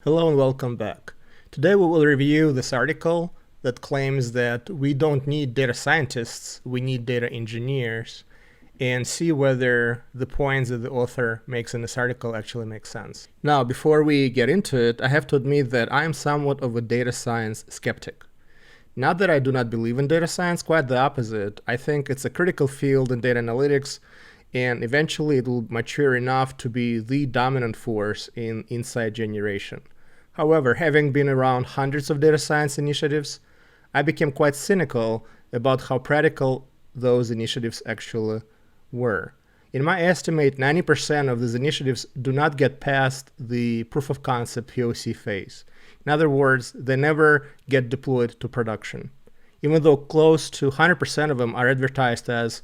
Hello and welcome back. Today we will review this article that claims that we don't need data scientists, we need data engineers, and see whether the points that the author makes in this article actually make sense. Now, before we get into it, I have to admit that I am somewhat of a data science skeptic. Not that I do not believe in data science, quite the opposite. I think it's a critical field in data analytics, and eventually it will mature enough to be the dominant force in insight generation. However, having been around hundreds of data science initiatives, I became quite cynical about how practical those initiatives actually were. In my estimate, 90% of these initiatives do not get past the proof of concept POC phase. In other words, they never get deployed to production, even though close to 100% of them are advertised as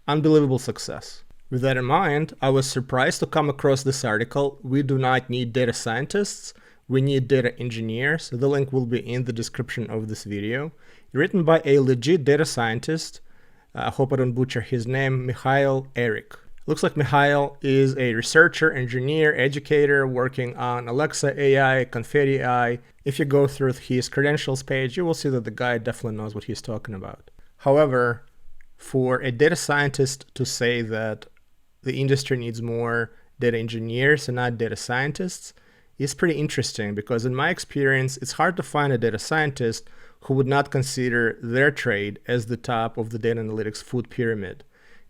unbelievable success. With that in mind, I was surprised to come across this article, "We do not need data scientists, we need data engineers." The link will be in the description of this video. Written by a legit data scientist, I hope I don't butcher his name, Mihail Eric. Looks like Mihail is a researcher, engineer, educator working on Alexa AI, Confetti AI. If you go through his credentials page, you will see that the guy definitely knows what he's talking about. However, for a data scientist to say that the industry needs more data engineers and not data scientists is pretty interesting, because in my experience, it's hard to find a data scientist who would not consider their trade as the top of the data analytics food pyramid.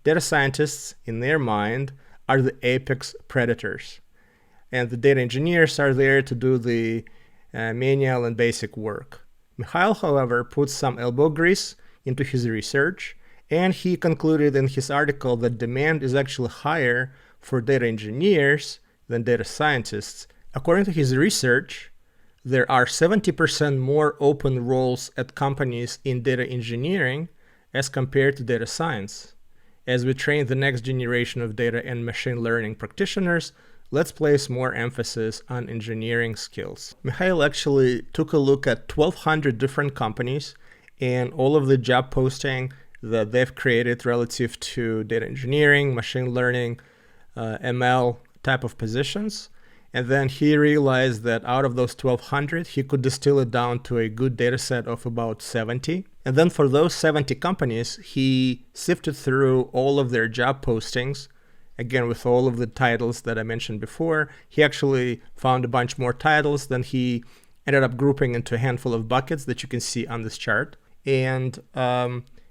Data scientists, in their mind, are the apex predators, and the data engineers are there to do the menial and basic work. Mihail, however, puts some elbow grease into his research, and he concluded in his article that demand is actually higher for data engineers than data scientists. According to his research, there are 70% more open roles at companies in data engineering as compared to data science. As we train the next generation of data and machine learning practitioners, let's place more emphasis on engineering skills. Mihail actually took a look at 1,200 different companies and all of the job posting that they've created relative to data engineering, machine learning, ML type of positions. And then he realized that out of those 1,200, he could distill it down to a good data set of about 70. And then for those 70 companies, he sifted through all of their job postings, again, with all of the titles that I mentioned before. He actually found a bunch more titles, then he ended up grouping into a handful of buckets that you can see on this chart. And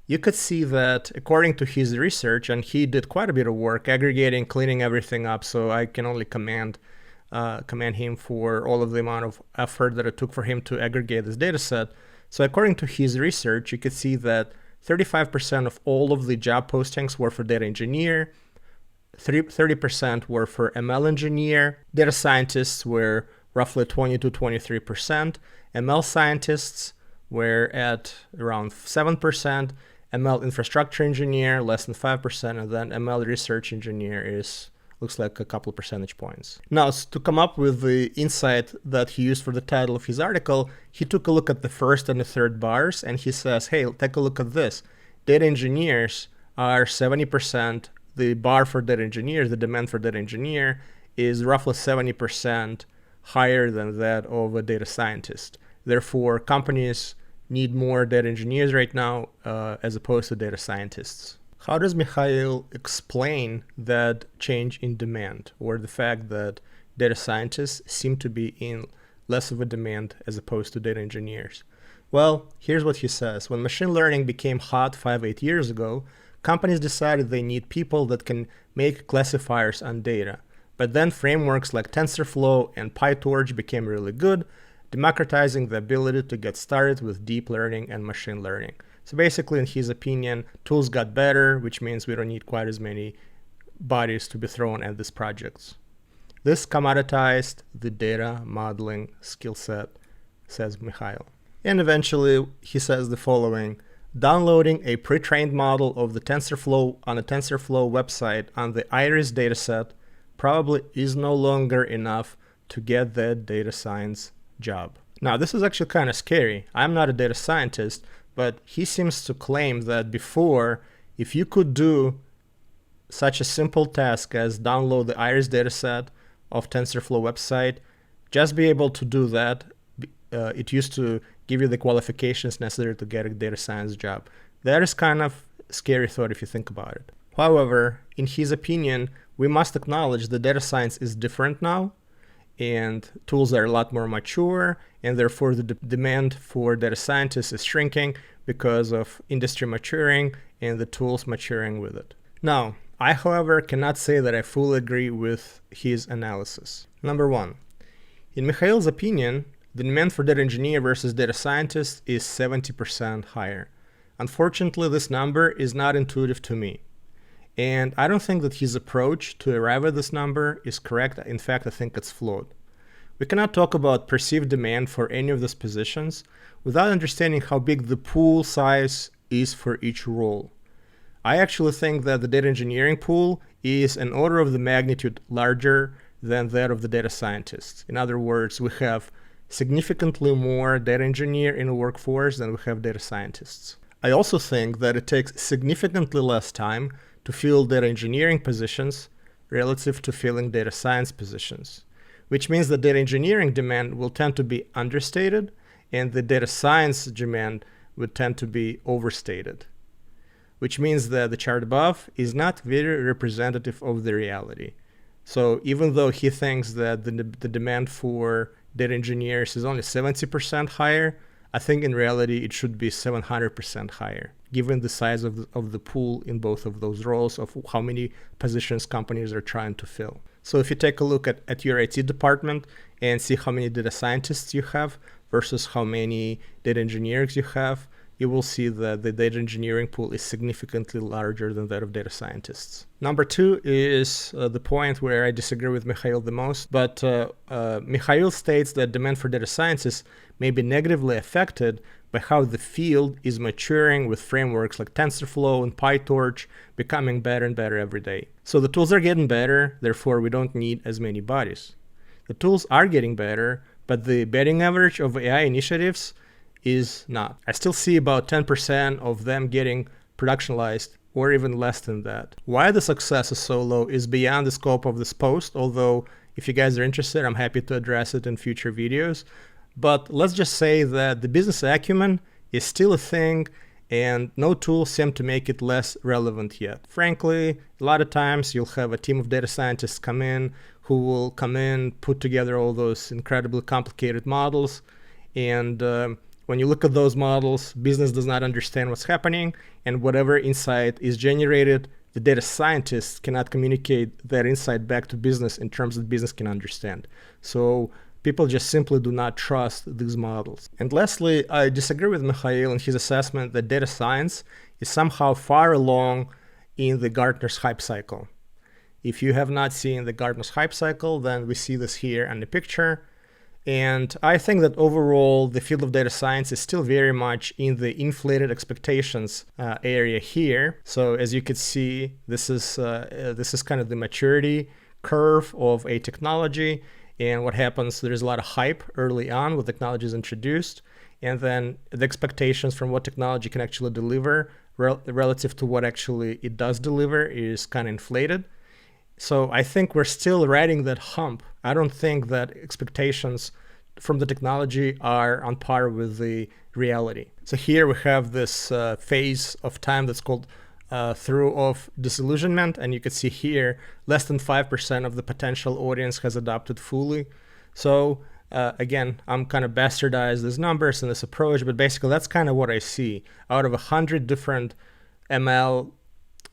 you could see that according to his research, and he did quite a bit of work aggregating, cleaning everything up, so I can only commend him for all of the amount of effort that it took for him to aggregate this data set. So according to his research, you could see that 35% of all of the job postings were for data engineer, 30% were for ML engineer, data scientists were roughly 20 to 23%, ML scientists were at around 7%, ML infrastructure engineer less than 5%, and then ML research engineer looks like a couple of percentage points. Now, to come up with the insight that he used for the title of his article, he took a look at the first and the third bars, and he says, hey, take a look at this. Data engineers are 70%. The bar for data engineers, the demand for data engineer, is roughly 70% higher than that of a data scientist. Therefore, companies need more data engineers right now as opposed to data scientists. How does Mihail explain that change in demand, or the fact that data scientists seem to be in less of a demand as opposed to data engineers? Well, here's what he says. When machine learning became hot 5-8 years ago, companies decided they need people that can make classifiers on data. But then frameworks like TensorFlow and PyTorch became really good, democratizing the ability to get started with deep learning and machine learning. So basically, in his opinion, tools got better, which means we don't need quite as many bodies to be thrown at these projects. This commoditized the data modeling skill set, says Mihail. And eventually, he says the following: downloading a pre-trained model of the TensorFlow on a TensorFlow website on the Iris dataset probably is no longer enough to get that data science job. Now, this is actually kind of scary. I'm not a data scientist, but he seems to claim that before, if you could do such a simple task as download the Iris dataset of TensorFlow website, just be able to do that, it used to give you the qualifications necessary to get a data science job. That is kind of a scary thought if you think about it. However, in his opinion, we must acknowledge that data science is different now, and tools are a lot more mature, and therefore the demand for data scientists is shrinking because of industry maturing and the tools maturing with it. Now, I, however, cannot say that I fully agree with his analysis. Number one, in Mihail's opinion, the demand for data engineer versus data scientist is 70% higher. Unfortunately, this number is not intuitive to me. And I don't think that his approach to arrive at this number is correct. In fact, I think it's flawed. We cannot talk about perceived demand for any of these positions without understanding how big the pool size is for each role. I actually think that the data engineering pool is an order of the magnitude larger than that of the data scientists. In other words, we have significantly more data engineer in the workforce than we have data scientists. I also think that it takes significantly less time to fill data engineering positions relative to filling data science positions, which means that data engineering demand will tend to be understated and the data science demand would tend to be overstated, which means that the chart above is not very representative of the reality. So even though he thinks that the demand for data engineers is only 70% higher, I think in reality it should be 700% higher, given the size of the pool in both of those roles, of how many positions companies are trying to fill. So if you take a look at your IT department and see how many data scientists you have versus how many data engineers you have, you will see that the data engineering pool is significantly larger than that of data scientists. Number two is the point where I disagree with Mihail the most, but Mihail states that demand for data scientists may be negatively affected by how the field is maturing with frameworks like TensorFlow and PyTorch becoming better and better every day. So the tools are getting better, therefore we don't need as many bodies. The tools are getting better, but the batting average of AI initiatives is not. I still see about 10% of them getting productionalized, or even less than that. Why the success is so low is beyond the scope of this post, although if you guys are interested, I'm happy to address it in future videos. But let's just say that the business acumen is still a thing, and no tools seem to make it less relevant yet. Frankly, a lot of times you'll have a team of data scientists come in who will come in, put together all those incredibly complicated models, and when you look at those models, business does not understand what's happening, and whatever insight is generated, the data scientists cannot communicate that insight back to business in terms that business can understand. So people just simply do not trust these models. And lastly, I disagree with Mihail in his assessment that data science is somehow far along in the Gardner's hype cycle. If you have not seen the Gardner's hype cycle, then we see this here in the picture. And I think that overall, the field of data science is still very much in the inflated expectations area here. So as you can see, this is kind of the maturity curve of a technology. And what happens, there's a lot of hype early on when technology is introduced. And then the expectations from what technology can actually deliver relative to what actually it does deliver is kind of inflated. So I think we're still riding that hump. I don't think that expectations from the technology are on par with the reality. So here we have this phase of time that's called through of disillusionment. And you can see here, less than 5% of the potential audience has adopted fully. So again, I'm kind of bastardized these numbers and this approach, but basically that's kind of what I see. Out of 100 different ML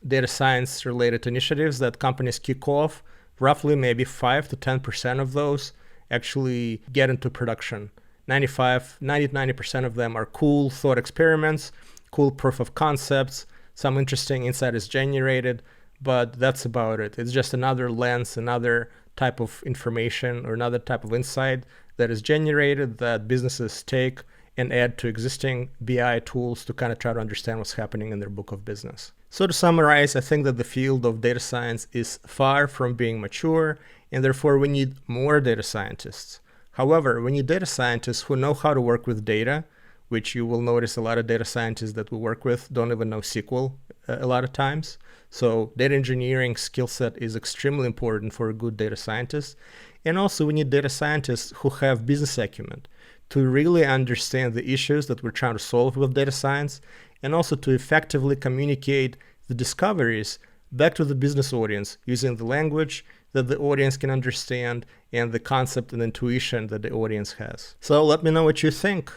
data science related initiatives that companies kick off, roughly maybe 5 to 10% of those actually get into production. 90% of them are cool thought experiments, cool proof of concepts, some interesting insight is generated, but that's about it. It's just another lens, another type of information or another type of insight that is generated that businesses take and add to existing BI tools to kind of try to understand what's happening in their book of business. So to summarize, I think that the field of data science is far from being mature, and therefore we need more data scientists. However, we need data scientists who know how to work with data, which you will notice a lot of data scientists that we work with don't even know SQL a lot of times. So data engineering skill set is extremely important for a good data scientist. And also we need data scientists who have business acumen to really understand the issues that we're trying to solve with data science, and also to effectively communicate the discoveries back to the business audience using the language that the audience can understand and the concept and intuition that the audience has. So let me know what you think.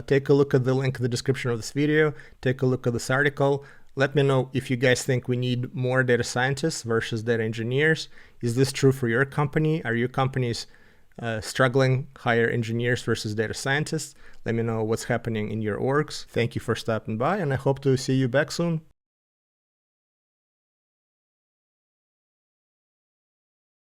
Take a look at the link in the description of this video. Take a look at this article. Let me know if you guys think we need more data scientists versus data engineers. Is this true for your company? Are your companies struggling hire engineers versus data scientists? Let me know what's happening in your orgs. Thank you for stopping by, and I hope to see you back soon.